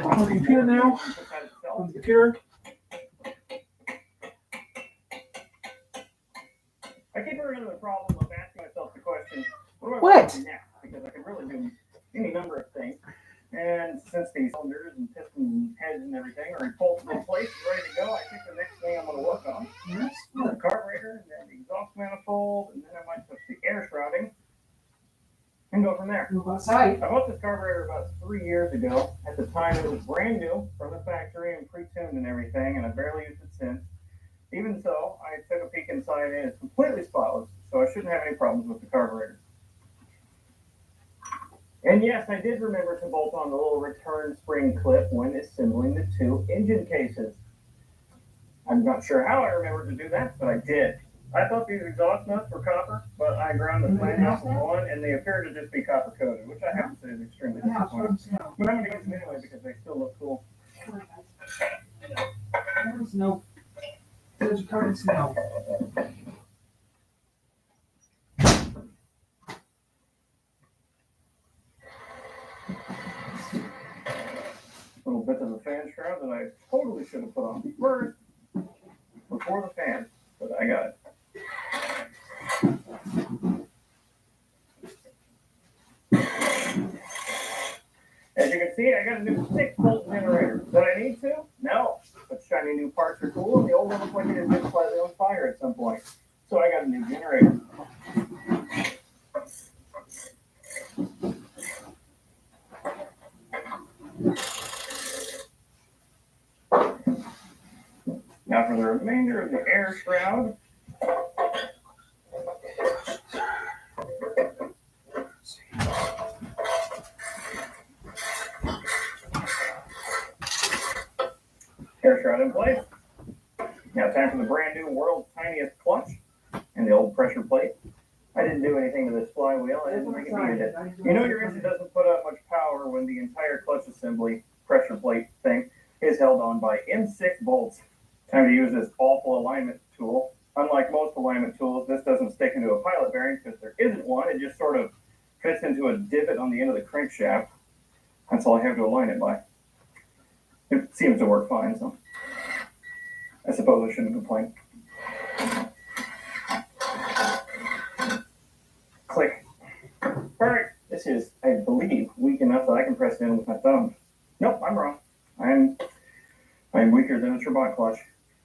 on the computer now. On the computer. I keep running into the problem of asking myself the question, what do I What? want to do next? Because I can really do any number of things. And since these cylinders and piston heads and everything are in full place and ready to go, I think the next thing I'm going to work on is the carburetor and then the exhaust manifold, and then I might touch the air shrouding and go from there. Move outside. I bought this carburetor about 3 years ago. At the time, it was brand new from the factory and pre-tuned and everything, and I barely used it since. Even so, I took a peek inside and it's completely spotless, so I shouldn't have any problems with the carburetor. And yes, I did remember to bolt on the little return spring clip when assembling the two engine cases. I'm not sure how I remembered to do that, but I did. I thought these exhaust nuts were copper, but I ground the flange off of one, and they appear to just be copper coated, which I have to say is extremely disappointing. But I'm going to use them anyway because they still look cool. There's no. There's covered in snow. Little bit of the fan shroud that I totally should have put on first before the fan, but I got it. As you can see, I got a new 6-volt generator. Did I need to? No. But shiny new parts are cool, and the old one looks like it has been slightly on fire at some point. So I got a new generator. Now for the remainder of the air shroud. Air shroud in place. Now time for the brand new world's tiniest clutch and the old pressure plate. I didn't do anything to this flywheel. I didn't think it needed it. You know your engine doesn't put out much power when the entire clutch assembly pressure plate thing is held on by M6 bolts. Time to use this awful alignment tool. Unlike most alignment tools, this doesn't stick into a pilot bearing because there isn't one. It just sort of fits into a divot on the end of the crankshaft. That's all I have to align it by. It seems to work fine, so I suppose I shouldn't complain. Click. Perfect. This is, I believe, weak enough that I can press it in with my thumb. Nope, I'm wrong. I'm weaker than a Trabant clutch.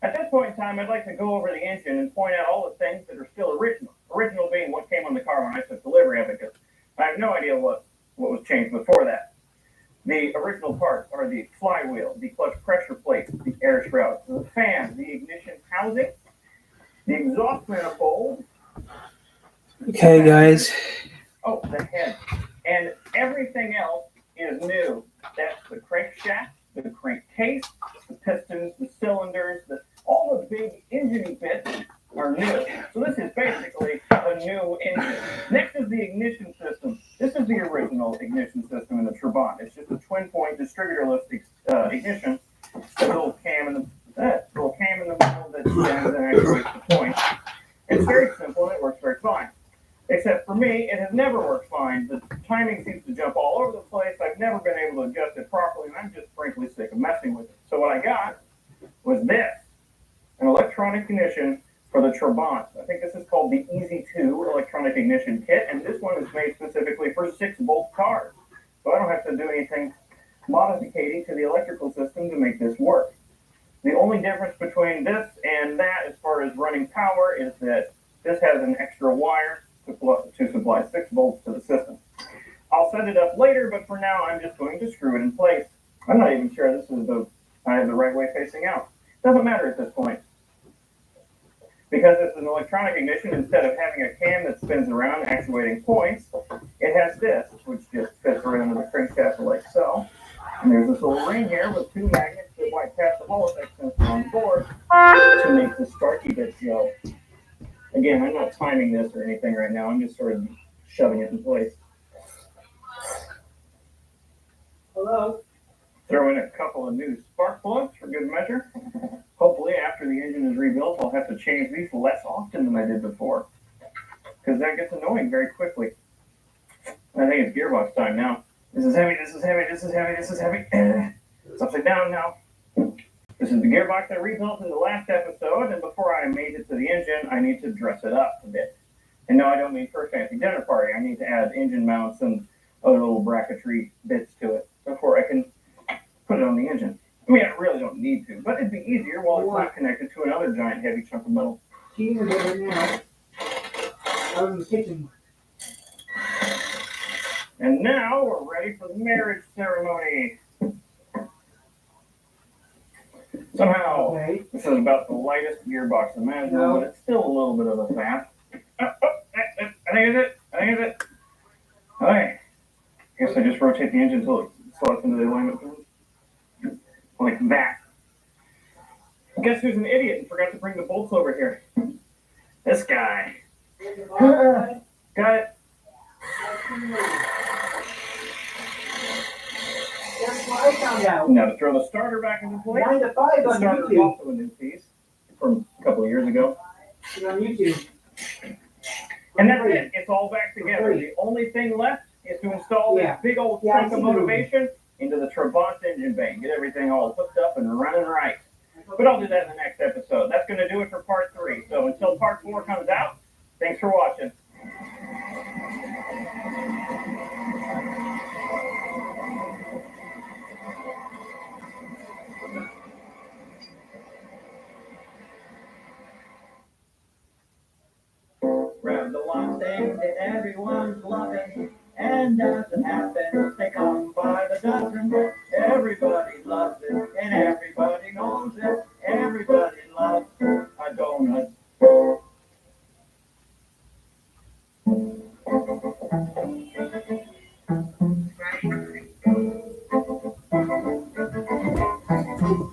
At this point in time, I'd like to go over the engine and point out all the things that are still original. Original being what came on the car when I took delivery of it, because I have no idea what was changed before that. The original parts are the flywheel, the clutch pressure plate, the air shroud, the fan, the ignition housing, the exhaust manifold. Okay, guys. Oh, the head. And everything else is new. That's the crankshaft, the crankcase, the pistons, the cylinders, all the big engine bits are new. So this is basically a new engine. Next is the ignition system. This is the original ignition system in the Trabant. It's just a twin-point distributorless ignition. The little cam in the middle that stands and actuates the point. It's very simple and it works very fine. Except for me, it has never worked fine. The timing seems to jump all over the place. I've never been able to adjust it properly, and I'm just frankly sick of messing with it. So what I got was this, an electronic ignition for the Trabant. I think this is called the Easy 2 electronic ignition kit, and this one is made specifically for 6-volt cars. So I don't have to do anything modificating to the electrical system to make this work. The only difference between this and that as far as running power is that this has an extra wire to supply 6 volts to the system. I'll set it up later, but for now I'm just going to screw it in place. I'm not even sure this is I have the right way facing out. Doesn't matter at this point. Because it's an electronic ignition, instead of having a cam that spins around actuating points, it has this, which just fits right under the crankshaft like so. And there's this little ring here with 2 magnets that bypass the Hall effect sensor on board to make the sparky bit go. Again, I'm not timing this or anything right now. I'm just sort of shoving it in place. Hello. Throw in a couple of new spark plugs for good measure. Hopefully, after the engine is rebuilt, I'll have to change these less often than I did before, because that gets annoying very quickly. I think it's gearbox time now. This is heavy, this is heavy, this is heavy, this is heavy. upside down now. This is the gearbox I rebuilt in the last episode, and before I made it to the engine, I need to dress it up a bit. And no, I don't mean for a fancy dinner party. I need to add engine mounts and other little bracketry bits to it before I can put it on the engine. I mean, I really don't need to, but it'd be easier while it's not connected to another giant heavy chunk of metal. He's in there now. I was in the kitchen. And now we're ready for the marriage ceremony. Somehow, Okay. this is about the lightest gearbox imaginable, but it's still a little bit of a faff. I think it's it. Okay. Guess I just rotate the engine until it slots into the alignment pin. Like that. Guess who's an idiot and forgot to bring the bolts over here? This guy. Got it. That's what I found out. Now to throw the starter back into place. 9 to 5 The on starter is YouTube. also a new piece from a couple of years ago. It's on YouTube. And that's it. It's all back together. The only thing left is to install this big old chunk of motivation into the Trabant engine bay. Get everything all hooked up and running right. But I'll do that in the next episode. That's going to do it for part 3. So until part 4 comes out, thanks for watching. Round the one thing that everyone's loving, and as it happens, they come by the dozen. Everybody loves it, and everybody knows it. Everybody loves a donut.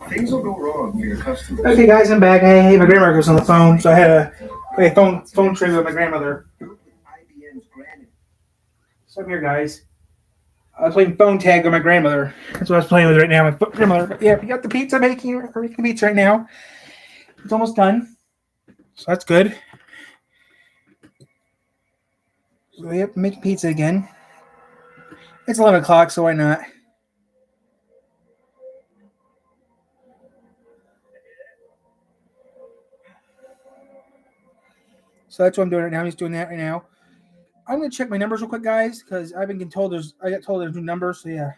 Things will go wrong for your customers. Okay, guys, I'm back. Hey, my grandmother was on the phone, so I had to play a phone trivia with my grandmother. IBM's granted. So I'm here, guys. I was playing phone tag with my grandmother. That's what I was playing with right now. My grandmother. Yeah, we got the pizza making. We're making pizza right now. It's almost done, so that's good. So we have to make pizza again. It's 11 o'clock, so why not? So that's what I'm doing right now. He's doing that right now. I'm gonna check my numbers real quick, guys, because I've been getting told I got told there's new numbers. So yeah.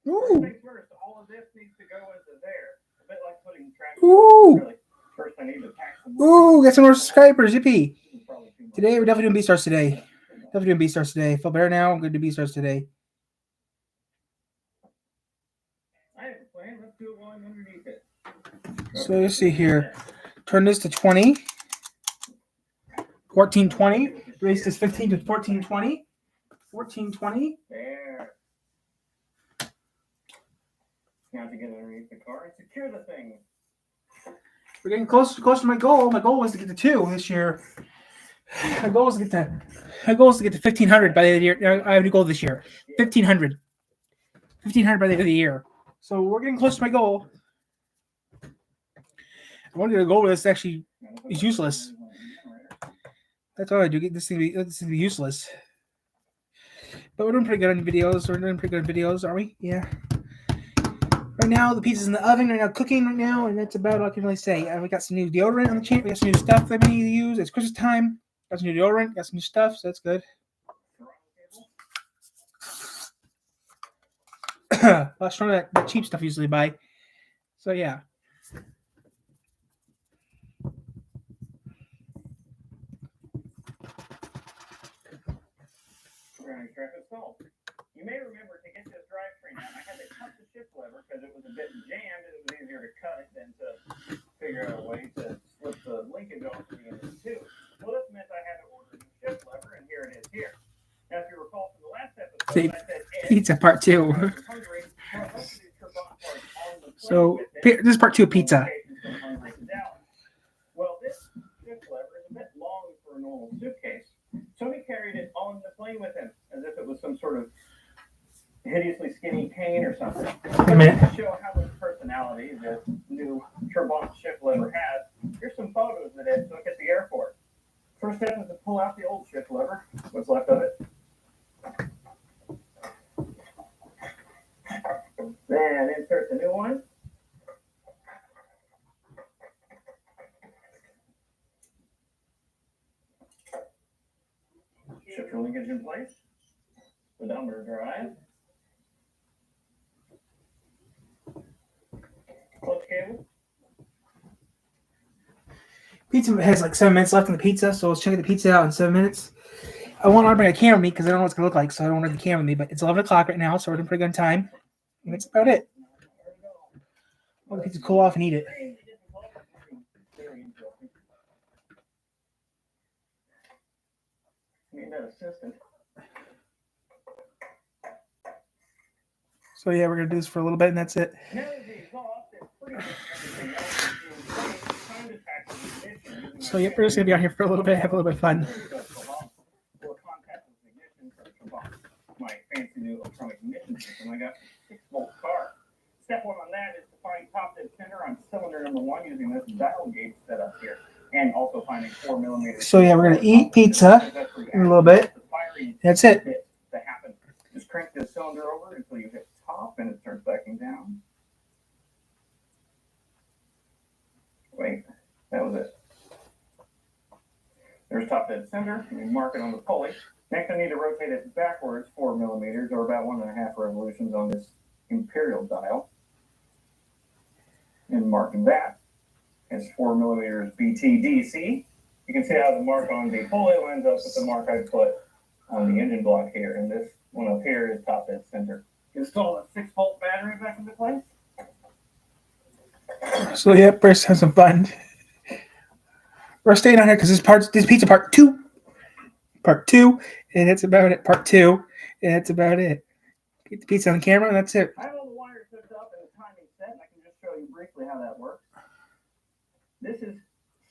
Ooh. First things first, all of this needs to go into there. A bit like putting track. Ooh. Really. First, I need to pack some. Ooh, got some more subscribers. Yippee. This is probably too much. Today we're definitely doing B-Stars today. Definitely doing B-Stars today. Feel better now. I'm going to do B-Stars today. I have a plan. Let's do it while I'm underneath it. So let's see here. Turn this to 20. 1420. Raise this 15 to 1420. 1420. There. Now to get underneath the car and secure the thing. We're getting close to my goal. My goal was to get to 2 this year. My goal is to get to 1,500 by the end of the year. I have a goal this year. 1,500. 1,500 by the end of the year. So we're getting close to my goal. I wanted to go with this actually is useless. That's all I do. Get this thing to be useless. But we're doing pretty good on videos. We're doing pretty good on videos, aren't we? Yeah. Right now, the pizza's in the oven. Right now, cooking right now, and that's about all I can really say. We got some new deodorant on the channel. We got some new stuff that we need to use. It's Christmas time. Got some new deodorant. Got some new stuff, so that's good. A lot stronger that cheap stuff I usually buy. So yeah. You may remember to get this drivetrain out, I had to cut the shift lever because it was a bit jammed and it was easier to cut it than to figure out a way to slip the linkage off the end of the tube. Well, this meant I had to order the shift lever, and here it is here. Now, if you recall from the last episode, I said Pizza part 2. So this is part 2 of pizza. Well, this shift lever is a bit long for a normal suitcase. So he carried it on the plane with him, as if it was some sort of hideously skinny cane or something. A minute. To show how much personality this new Trabant shift lever has, here's some photos the dead cook at the airport. First step is to pull out the old shift lever, what's left of it. Then insert the new one. Shifter linkage in place. Speedometer drive. Clutch cable. Pizza has like 7 minutes left on the pizza, so let's check the pizza out in 7 minutes. I want to bring a camera with me because I don't know what it's gonna look like, so I don't want to have the camera with me. But it's 11 o'clock right now, so we're doing pretty good on time, and that's about it. Let the pizza cool off and eat it. Need that assistant. So yeah, we're gonna do this for a little bit, and that's it. Now that the exhaust is pretty much everything else is in place, time to tack the ignition. So yep, we're just gonna be out here for a little bit, have a little bit of fun. Or contactless ignition from my fancy new electronic ignition system. I got a 6-volt car. Step one on that is to find top dead center on cylinder number 1 using this dial gauge setup here, and also finding 4mm. So yeah, we're gonna eat pizza in a little bit. That's it. To happen. Just crank this cylinder over until you hit top and it starts backing down. Wait, that was it. There's top dead center. You mark it on the pulley. Next, I need to rotate it backwards 4mm or about 1.5 revolutions on this imperial dial. And marking that as 4mm BTDC. You can see how the mark on the pulley lines up with the mark I put on the engine block here. And this one up here is top dead center. Install a 6-volt battery back into place. So yeah, first have some fun. We're staying on here because this pizza part two, and that's about it. Part 2, and that's about it. Get the pizza on the camera, and that's it. I have all the wires hooked up and the timing set, and I can just show you briefly how that works. This is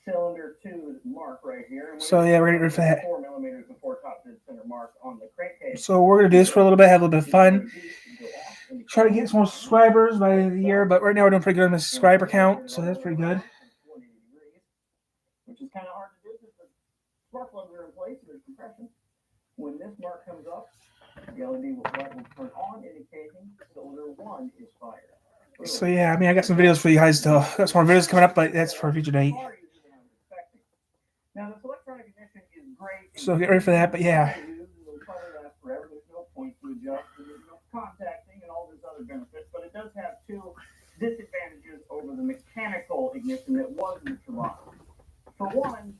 cylinder 2's mark right here. And So yeah, we're gonna get rid of that. 4mm before top dead center mark on the crankcase. So we're gonna do this for a little bit, have a little bit of fun. Try to get some more subscribers by the end of the year, but right now we're doing pretty good on the subscriber count, so that's pretty good. Which is kind of hard to do because the spark plugs are in place and there's compression. When this mark comes up, the LED will turn on, indicating cylinder 1 is fired. So yeah, I mean, I got some videos for you guys still. Got some more videos coming up, but that's for a future date. Now, this electronic ignition is great. So get ready for that, but yeah. It'll probably last forever. There's no point to adjust. There's no contacting and all these other benefits, but it does have 2 disadvantages over the mechanical ignition that was in the Trabant. For one,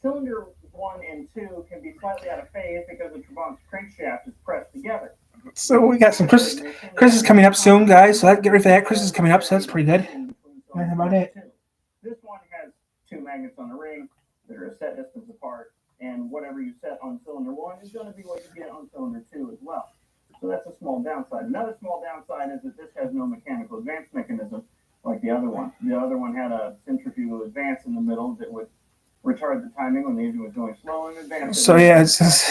cylinder 1 and 2 can be slightly out of phase because the Trabant's crankshaft is pressed together. So we got some Chris is coming up soon, guys. So get ready for that. Chris is coming up, so that's pretty good. That's about it. This one has 2 magnets on the ring that are a set distance apart, and whatever you set on cylinder 1 is going to be what you get on cylinder 2 as well. So that's a small downside. Another small downside is that this has no mechanical advance mechanism like the other one. The other one had a centrifugal advance in the middle that would retard the timing when the engine was going slow and advance. So yeah, it's just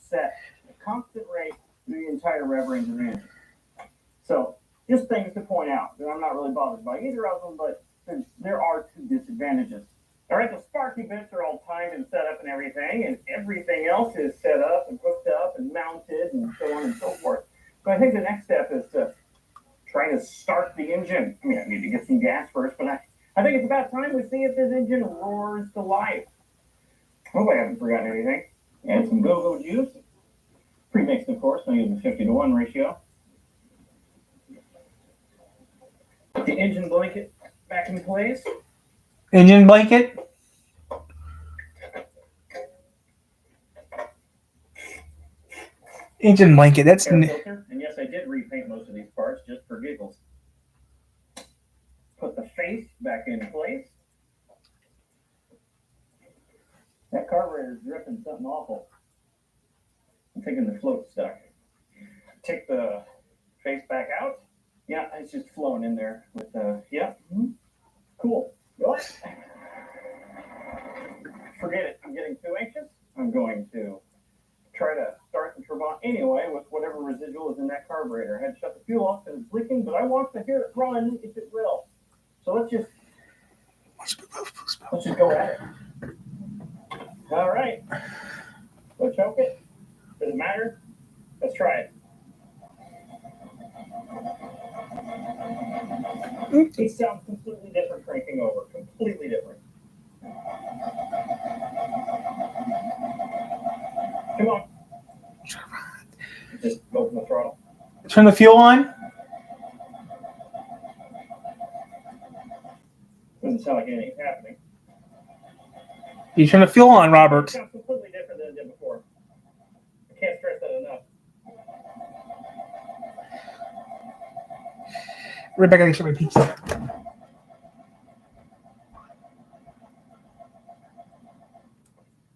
set a constant rate through the entire rev range of the engine. So just things to point out that I'm not really bothered by either of them, but there are 2 disadvantages. All right, the sparky bits are all timed and set up and everything else is set up and hooked up and mounted and so on and so forth. So I think the next step is to try to start the engine. I mean, I need to get some gas first, but I think it's about time we see if this engine roars to life. Hope I haven't forgotten anything. Add some go-go juice. Pre-mixed, of course, I use a 50-to-1 ratio. Put the engine blanket back in place. engine blanket. Engine blanket. That's Air filter. And yes, I did repaint most of these parts just for giggles. Put the face back in place. That carburetor is dripping something awful. I'm thinking the float's stuck. Take the face back out. Yeah, it's just flowing in there with yeah. Cool. What? Forget it. I'm getting too anxious. I'm going to try to start the Trabant anyway with whatever residual is in that carburetor. I had to shut the fuel off because it's leaking, but I want to hear it run if it will. So let's just Let's just go at it. All right. So choke it. Does it matter? Let's try it. It sounds completely different cranking over. Completely different. Come on. Just open the throttle. Turn the fuel on. Doesn't sound like anything's happening. You turn the fuel on, It Robert. sounds completely different than it did before. I can't stress that enough. Rebecca, I can show my pizza.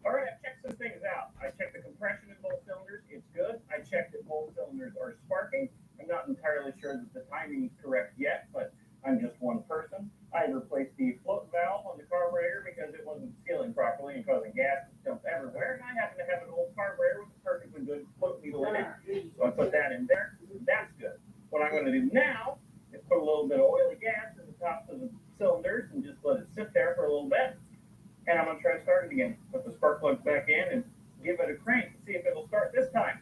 All right, I've checked some things out. I checked the compression in both cylinders. It's good. I checked that both cylinders are sparking. I'm not entirely sure that the timing is correct yet, but I'm just one person. I replaced the float valve on the carburetor because it wasn't sealing properly and causing gas to dump everywhere. And I happen to have an old carburetor with a perfectly good float needle in it. So I put that in there. That's good. What I'm going to do now is put a little bit of oily gas in the tops of the cylinders and just let it sit there for a little bit. And I'm going to try to start it again. Put the spark plugs back in and give it a crank and see if it'll start this time.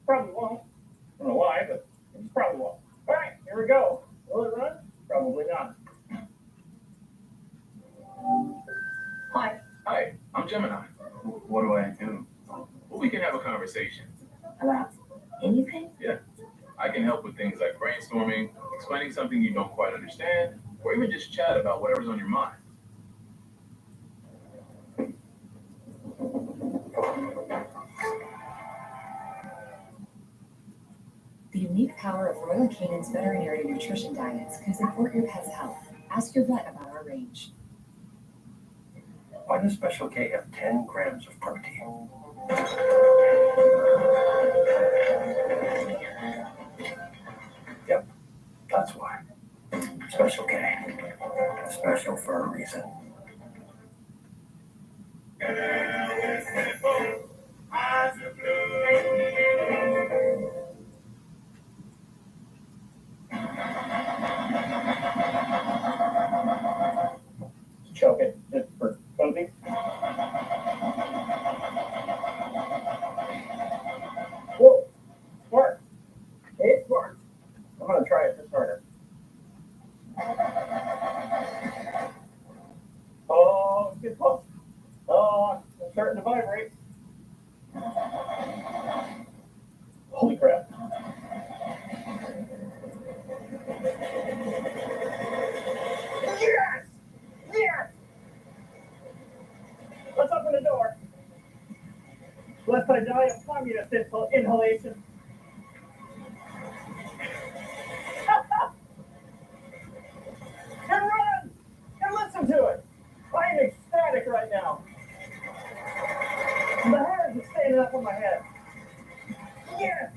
Probably won't. I don't know why, but it probably won't. All right, here we go. Will it run? Probably not. Hi. Hi, I'm Gemini. What do I do? Well, we can have a conversation. About anything? I can help with things like brainstorming, explaining something you don't quite understand, or even just chat about whatever's on your mind. The unique power of Royal Canin's veterinary nutrition diets can support your pet's health. Ask your vet about our range. Why does Special K have 10 grams of protein? Yep, that's why. Special K. Special for a reason. Choke it just for funsies. Whoa, spark. It sparks. I'm going to try it this harder. Oh, it's getting close. Oh, it's starting to vibrate. Holy crap. Yes! Yes! Let's open the door. Lest I die of communist inhalation. And run! And listen to it! I am ecstatic right now. The hairs are standing up on my head. Yes!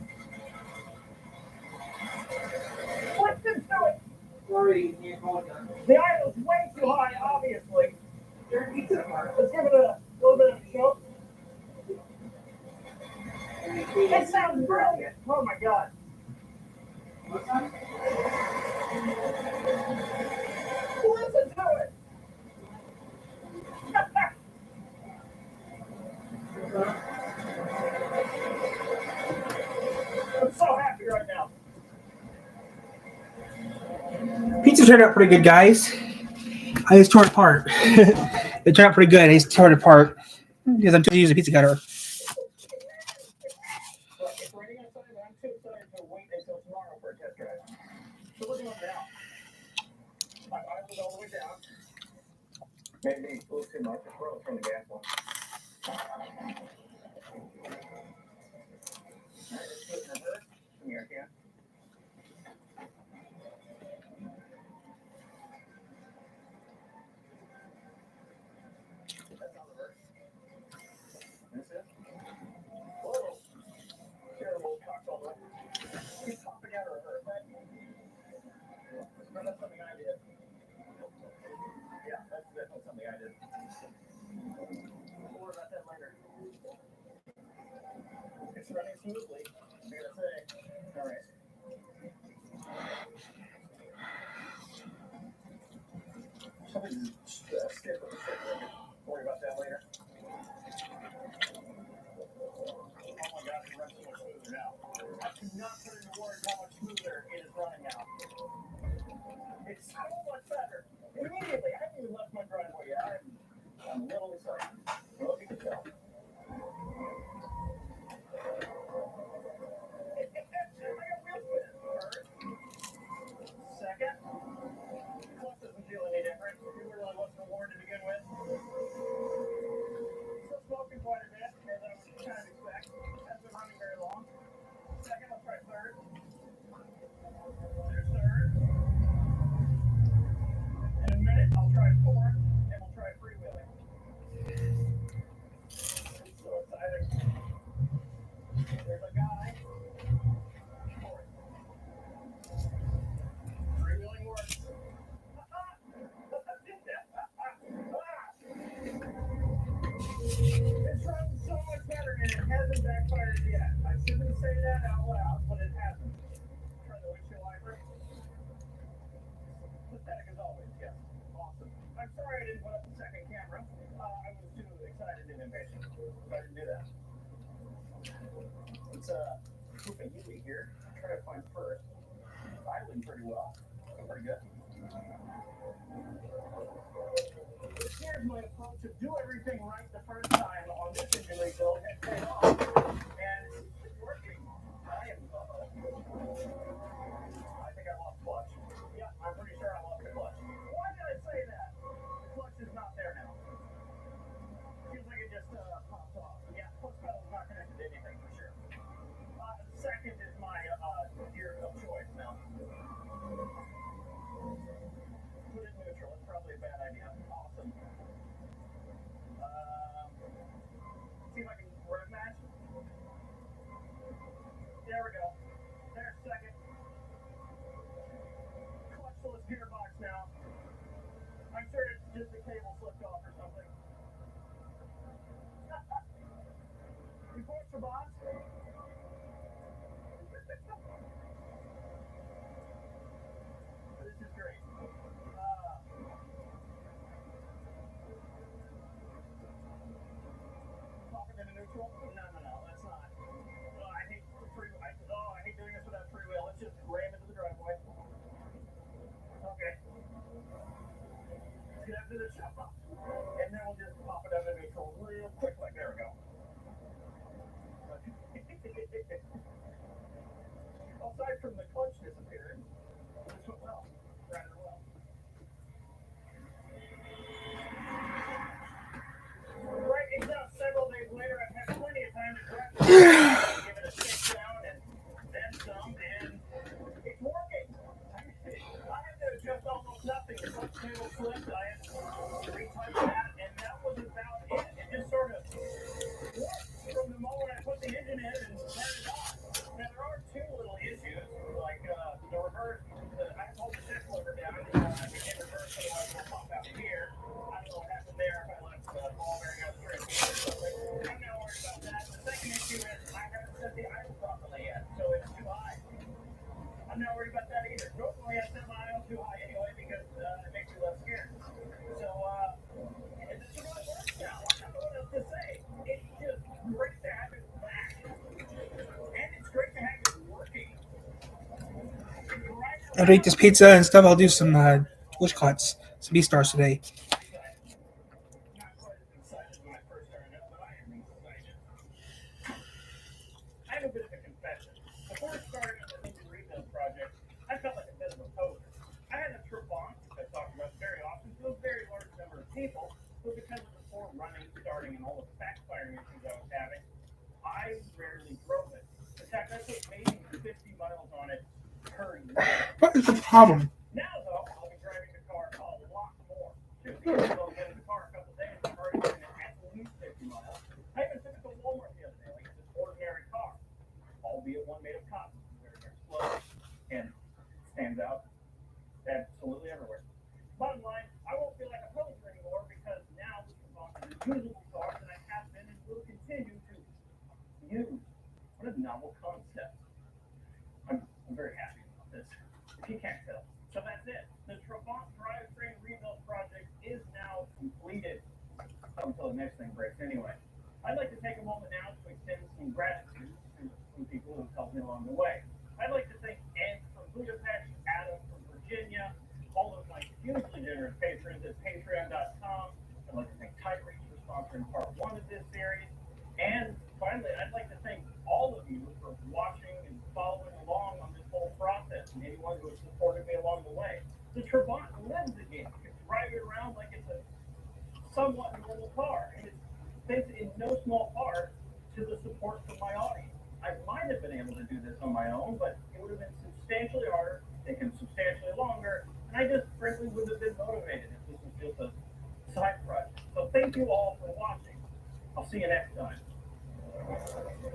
Listen to it! The idle's way too high, obviously. Let's give it a little bit of a show. It sounds brilliant. Oh my god. Listen to it. I'm so happy right now. Pizza turned out pretty good, guys. I just tore it apart. It turned out pretty good. I just tore it apart because I'm too used to use a pizza cutter. But it's raining outside, and I'm too excited to wait until tomorrow for a test drive. So we're going now. My eye was all the way down. Maybe a little too much. It's rolling from the gas one. Alright, let's put it in reverse. Come here again. That's on reverse. That's it. Whoa. Terrible cocktail. He's popping out of reverse. That's something I did. Yeah, that's definitely something I did. More about that later. It's running smoothly, I gotta say. All right. Somebody's scared of the shit. And it hasn't backfired yet. I shouldn't say that out loud, but it hasn't. Try the windshield wiper. Pathetic as always, yes. Awesome. I'm sorry I didn't put up the second camera. I was too excited and impatient. I didn't do that. It's Koopa Yui here. I'll try to find first. Idling pretty well. Pretty good. Here's my approach to do everything right the first time on this engine rebuild and paid off. And it's working. I am I think I lost clutch. Yeah, I'm pretty sure I lost the clutch. Why did I say that? The clutch is not there now. Seems like it just popped off. Yeah, clutch pedal's not connected to anything for sure. Second is my gear of choice now. Put it in neutral. It's probably a bad idea. Awesome. See if I can rev match. There we go. There's second. Clutchless gearbox now. I'm sure it's just the cable slipped off or something. Reports for bots. This is great. Popping into neutral? No, that's not. I hate doing this without free wheel. Let's just ram into the driveway. Okay. Let's get up to the shop. And then we'll just pop it up into neutral real quick, like there we go. Aside from the clutch disappearing, this went well. Rather well. Right, except several days later, I've had plenty of time to correct it, give it a shakedown, and then some, and it's working. I had to adjust almost nothing. The clutch cable slipped, I had to retype that, and that was about it. It just sort of worked from the moment I put the engine in and turned it on. Now, there are two little issues, like the reverse. I hold the shift lever down, I can hit reverse, otherwise it'll pop out here. I don't know what happened there, if I left the ball bearing out straight or something. I'm not worried about that. The second issue is I haven't set the idle properly yet, so it's too high. I'm not worried about that either. Normally I set my idle too high anyway because it makes me less scared. So, it just really works now. I don't know what else to say. It's just great to have it back. And it's great to have it working. I'll eat this pizza and stuff. I'll do some some B-stars today. Not quite as excited when I first started out, but I am excited. I have a bit of a confession. Before starting on the engine rebuild project, I felt like a bit of a poser. I had a Trabant, which I talked about very often, to a very large number of people, but because of the poor running, starting, and all the backfiring issues I was having, I rarely drove it. In fact, I put maybe 50 miles on it per year. What is the problem? Now, though, I'll be driving the car a lot more. Just because I'll get in the car a couple days, I've already driven it at least 50 miles. I even took it to Walmart the other day, like it's an ordinary car, albeit one made of cotton. Very, very slow and stands out absolutely everywhere. Bottom line, I won't feel like a poser anymore because now this is on the usable car that I have been and will continue to use. What a novel concept. I'm very happy about this, if you can't tell. So that's it. The Trabant drivetrain rebuild project is now completed. Until the next thing breaks anyway. I'd like to take a moment now to extend some gratitude to some people who have helped me along the way. I'd like to thank Ed from Budapest, Adam from Virginia, all of my hugely generous patrons at patreon.com. I'd like to thank Tyreek for sponsoring part 1 of this series. And finally, I'd like to thank all of you for watching and following along on this whole process, and anyone who has supported me along the way. The Trabant lives again. You can drive it around like it's a somewhat normal car, and it's thanks in no small part to the support from my audience. I might have been able to do this on my own, but it would have been substantially harder, taken substantially longer, and I just frankly wouldn't have been motivated if this was just a side project. So thank you all for watching. I'll see you next time. You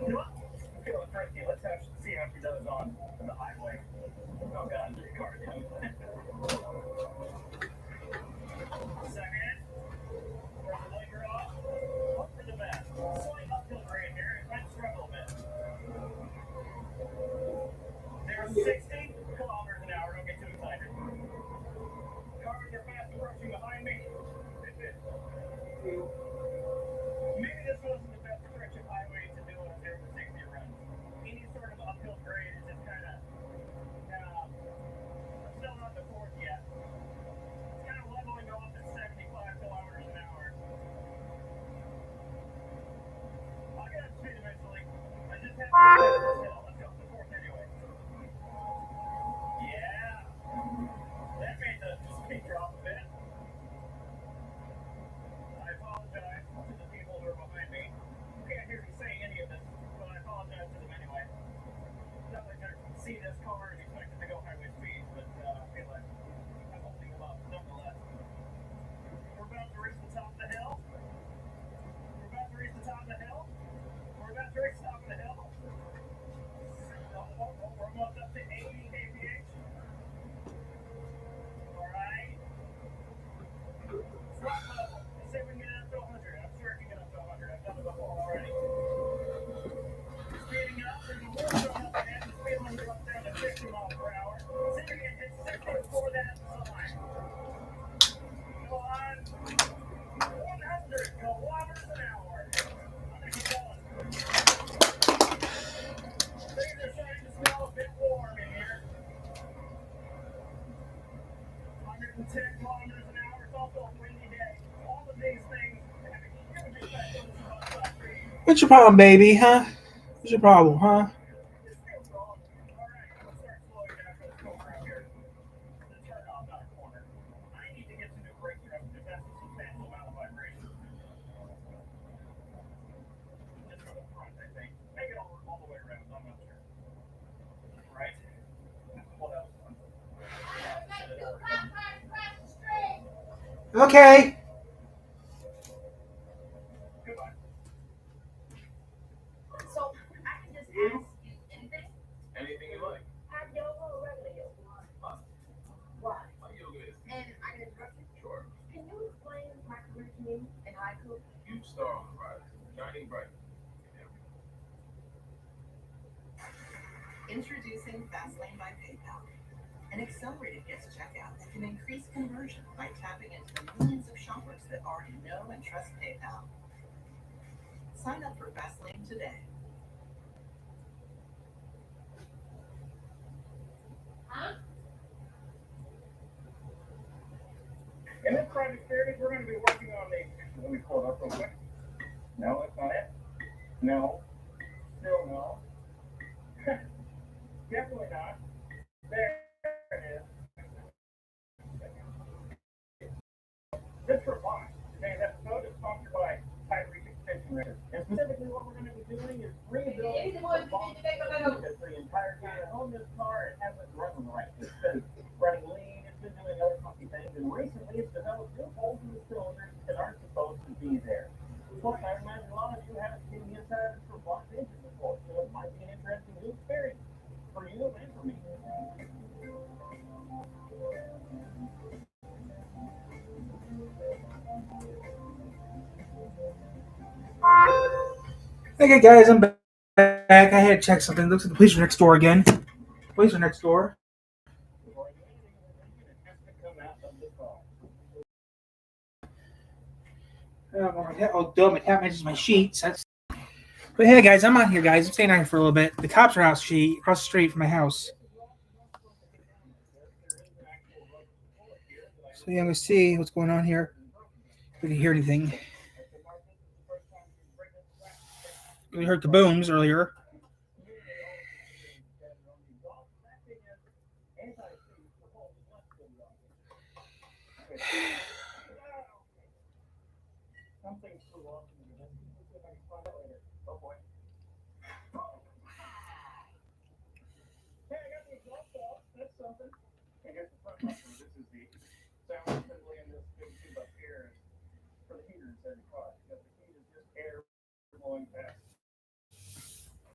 know what? I'm feeling thirsty. Let's see how she does on the highway. Oh God, the car too. Second, turn the lighter off. Hope for the best. Slight uphill grade here. Maybe this wasn't the best stretch of highway to do a 0 to 60 run. Any sort of uphill grade is just kind of, I'm still not the fourth yet. It's kind of leveling off at 75 kilometers an hour. I'll get up to speed eventually. I just have to get this hill. Let's go. The fourth anyway. Yeah. That made the speed drop a bit. I apologize to the people who are behind me. You can't hear me say any of this, but I apologize to them anyway. Not like they see this car and expect it to go highway speed, but I feel like I'm holding them up nonetheless. We're about to reach the top of the hill. We're about to reach the top of the hill. We're about to reach the top of the hill. We're almost up to 80 kph. Alright. Flat level. Let's see if we can get it up to 100. I'm sure I can get up to 100. I've done it before already. Speeding up. There's a little bit up ahead. The speed limit goes down to 50 miles per hour. See if we can hit 60 before that sign. Go on. 100 kilometers an hour. I'm going to keep going. Things are starting to smell a bit warm in here. 110 kilometers an hour. It's also a windy day. All of these things have a huge effect on the spot speed. What's your problem, baby? Huh? What's your problem, huh? This feels wrong. All right, let's start slowing down for this corner out here. The turnoff, not a corner. I need to get some new brake trucks because that's a substantial amount of vibration. Just for the front, I think. Maybe all the way around. I'm not sure. Right? What else? Okay. Goodbye. So I can just ask you anything? Anything you like. Have yoga or regular yoga? Why? My yoga is And I can instruct you. short. Can you explain my career to me and haiku? Huge star on the rise, shining bright. Introducing Fastlane by PayPal, an accelerated guest checkout that can increase conversion by tapping into the millions of shoppers that already know and trust PayPal. Sign up for Fastlane today. In this project series, we're going to be working on the. Let me pull it up real quick. No, that's not it. No. Still no. Definitely not. There it is. This reply. Today's episode is sponsored by Tyrese Extension Records. And specifically, what we're going to be doing is rebuilding the box because the entire time I own this car, it hasn't run right. It's been running lean, it's been doing other funky things, and recently it's developed new holes in the cylinders that aren't supposed to be there. Plus, I imagine a lot of you haven't seen the inside of this robotic engine before, so it might be an interesting new experience for you and for me. Okay, guys, I'm back. I had to check something. Looks like the police are next door again. Police are next door. Before I do anything in the engine, it has to come out of the car. Oh, duh, my cat matches my sheets. But hey, guys, I'm out here, guys. I'm staying out here for a little bit. The cops are across the street from my house. So yeah, I'm gonna see what's going on here. If we can hear anything. We heard kabooms earlier. Something flew off in the distance. Let's see if I can find it later. Oh boy. Hey, I got the exhaust off. That's something. I guess the front button. This is the sound assembly in this big tube up here for the heater inside the car. Because the heat is just air blowing past.